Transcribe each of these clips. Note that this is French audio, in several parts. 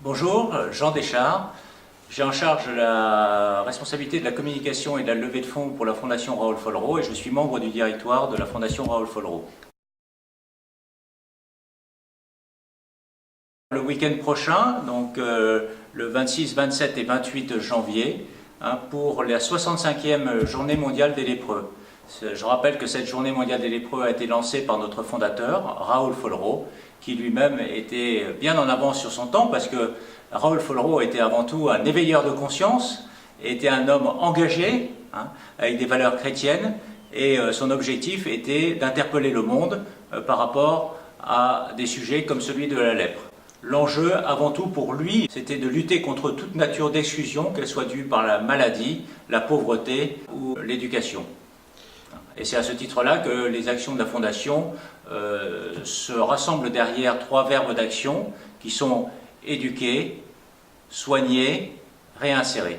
Bonjour, Jean Deschards. J'ai en charge la responsabilité de la communication et de la levée de fonds pour la Fondation Raoul Follereau et je suis membre du directoire de la Fondation Raoul Follereau. Le week-end prochain, donc le 26, 27 et 28 janvier, pour la 65e journée mondiale des lépreux. Je rappelle que cette journée mondiale des lépreux a été lancée par notre fondateur, Raoul Follereau, qui lui-même était bien en avance sur son temps, parce que Raoul Follereau était avant tout un éveilleur de conscience, était un homme engagé, avec des valeurs chrétiennes, et son objectif était d'interpeller le monde par rapport à des sujets comme celui de la lèpre. L'enjeu, avant tout pour lui, c'était de lutter contre toute nature d'exclusion, qu'elle soit due par la maladie, la pauvreté ou l'éducation. Et c'est à ce titre-là que les actions de la Fondation se rassemblent derrière trois verbes d'action qui sont éduquer, soigner, réinsérer.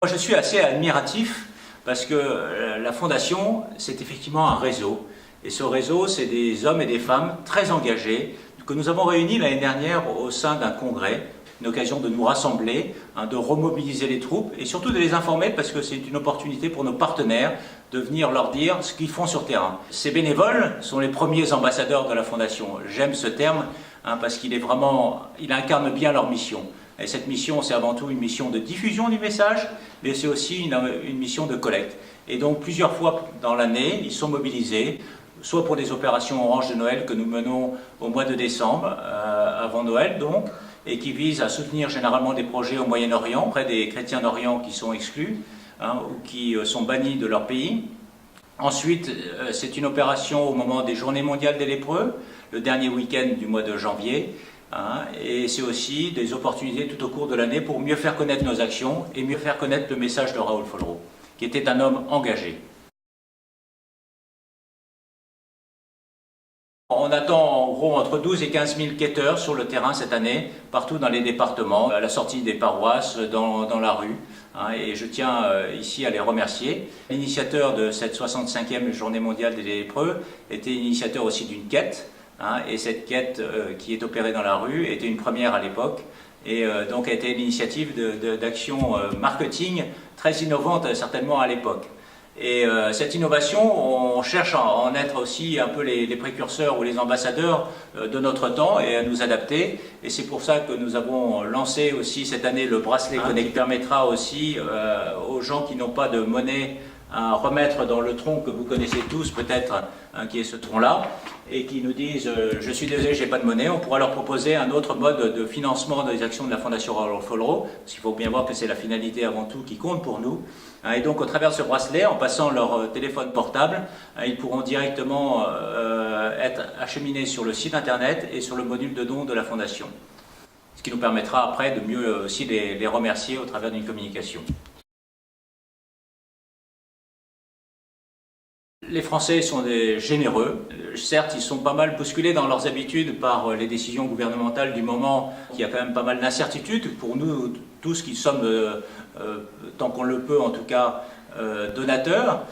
Moi, je suis assez admiratif parce que la Fondation, c'est effectivement un réseau. Et ce réseau, c'est des hommes et des femmes très engagés que nous avons réunis l'année dernière au sein d'un congrès, une occasion de nous rassembler, de remobiliser les troupes et surtout de les informer parce que c'est une opportunité pour nos partenaires de venir leur dire ce qu'ils font sur terrain. Ces bénévoles sont les premiers ambassadeurs de la Fondation. J'aime ce terme parce qu'il incarne bien leur mission. Et cette mission, c'est avant tout une mission de diffusion du message, mais c'est aussi une mission de collecte. Et donc plusieurs fois dans l'année, ils sont mobilisés, soit pour des opérations Orange de Noël que nous menons au mois de décembre, avant Noël donc, et qui visent à soutenir généralement des projets au Moyen-Orient, auprès des chrétiens d'Orient qui sont exclus ou qui sont bannis de leur pays. Ensuite, c'est une opération au moment des Journées mondiales des lépreux, le dernier week-end du mois de janvier, et c'est aussi des opportunités tout au cours de l'année pour mieux faire connaître nos actions et mieux faire connaître le message de Raoul Follereau, qui était un homme engagé. On attend en gros entre 12 et 15 000 quêteurs sur le terrain cette année, partout dans les départements, à la sortie des paroisses, dans la rue. Et je tiens ici à les remercier. L'initiateur de cette 65e journée mondiale des lépreux était initiateur aussi d'une quête. Et cette quête qui est opérée dans la rue était une première à l'époque. Et donc a été l'initiative d'actions marketing très innovantes certainement à l'époque. Et cette innovation, on cherche à en être aussi un peu les précurseurs ou les ambassadeurs de notre temps et à nous adapter. Et c'est pour ça que nous avons lancé aussi cette année le bracelet Connect qui permettra aussi aux gens qui n'ont pas de monnaie à remettre dans le tronc que vous connaissez tous peut-être, qui est ce tronc-là, et qui nous disent je suis désolé, j'ai pas de monnaie, on pourra leur proposer un autre mode de financement des actions de la Fondation Raoul Follereau, parce qu'il faut bien voir que c'est la finalité avant tout qui compte pour nous. Et donc au travers de ce bracelet, en passant leur téléphone portable, ils pourront directement être acheminés sur le site internet et sur le module de dons de la Fondation. Ce qui nous permettra après de mieux aussi les remercier au travers d'une communication. Les Français sont des généreux. Certes, ils sont pas mal bousculés dans leurs habitudes par les décisions gouvernementales du moment. Il y a quand même pas mal d'incertitudes pour nous tous qui sommes, tant qu'on le peut en tout cas, donateurs.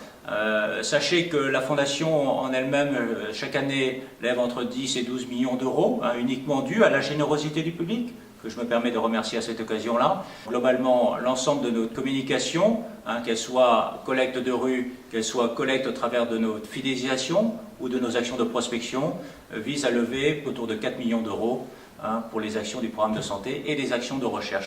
Sachez que la Fondation en elle-même, chaque année, lève entre 10 et 12 millions d'euros, uniquement dû à la générosité du public, que je me permets de remercier à cette occasion-là. Globalement, l'ensemble de notre communication, qu'elle soit collecte de rue, qu'elle soit collecte au travers de notre fidélisation ou de nos actions de prospection, vise à lever autour de 4 millions d'euros pour les actions du programme de santé et les actions de recherche.